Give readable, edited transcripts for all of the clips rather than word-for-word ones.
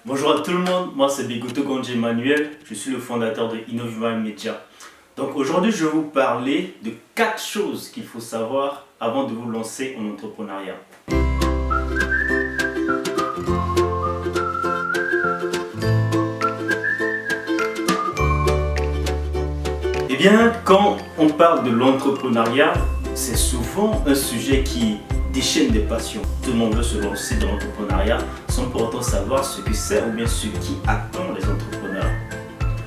Bonjour à tout le monde, moi c'est Biguto Gondje Emmanuel, je suis le fondateur de Innoviva Media. Donc aujourd'hui je vais vous parler de 4 choses qu'il faut savoir avant de vous lancer en entrepreneuriat. Eh bien, quand on parle de l'entrepreneuriat, c'est souvent un sujet qui déchaîne des passions. Tout le monde veut se lancer dans l'entrepreneuriat sans pour autant savoir ce que c'est ou bien ce qui attend les entrepreneurs.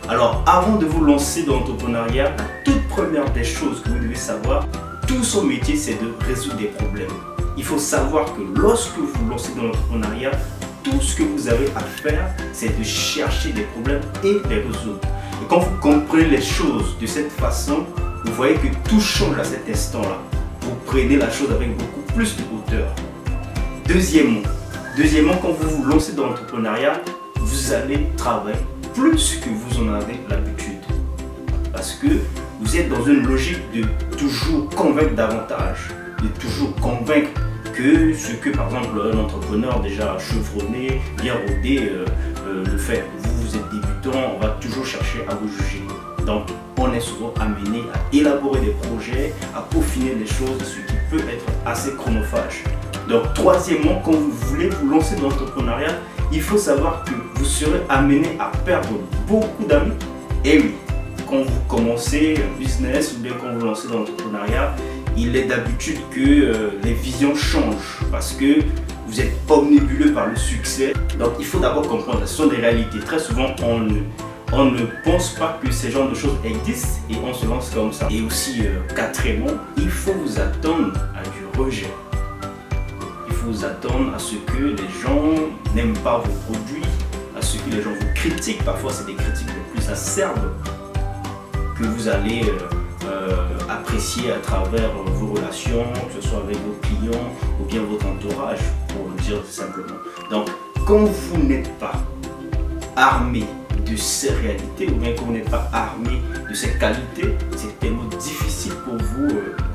Alors, avant de vous lancer dans l'entrepreneuriat, la toute première des choses que vous devez savoir, tout son métier, c'est de résoudre des problèmes. Il faut savoir que lorsque vous vous lancez dans l'entrepreneuriat, tout ce que vous avez à faire, c'est de chercher des problèmes et les résoudre. Et quand vous comprenez les choses de cette façon, vous voyez que tout change à cet instant-là. Vous prenez la chose avec beaucoup plus de hauteur. Deuxièmement, quand vous vous lancez dans l'entrepreneuriat, vous allez travailler plus que vous en avez l'habitude. Parce que vous êtes dans une logique de toujours convaincre davantage, de toujours convaincre que ce que par exemple un entrepreneur déjà chevronné, bien rodé le fait. Vous êtes débutant, on va toujours chercher à vous juger. Donc on est souvent amené à élaborer des projets, à peaufiner les choses, ce qui peut être assez chronophage. Donc troisièmement, quand vous voulez vous lancer dans l'entrepreneuriat, il faut savoir que vous serez amené à perdre beaucoup d'amis. Et oui, quand vous commencez un business ou bien quand vous vous lancez dans l'entrepreneuriat, il est d'habitude que les visions changent parce que vous êtes omnibulé par le succès. Donc il faut d'abord comprendre, ce sont des réalités. Très souvent, on ne pense pas que ces genres de choses existent et on se lance comme ça. Et aussi, quatrièmement, il faut vous attendre à du rejet. Il faut vous attendre à ce que les gens n'aiment pas vos produits, à ce que les gens vous critiquent. Parfois, c'est des critiques les plus acerbes que vous allez apprécier à travers vos relations, que ce soit avec vos clients ou bien votre entourage, pour le dire simplement. Donc, quand vous n'êtes pas armé de ces réalités ou bien quand vous n'êtes pas armé de ces qualités, c'est tellement difficile pour vous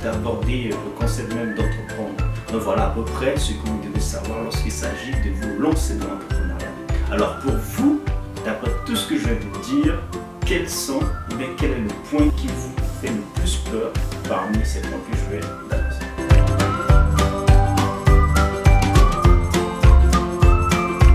d'aborder le concept même d'entreprendre. Donc voilà à peu près ce que vous devez savoir lorsqu'il s'agit de vous lancer dans l'entrepreneuriat. Alors pour vous, d'après tout ce que je vais vous dire, quels sont ou bien quel est le point qui vous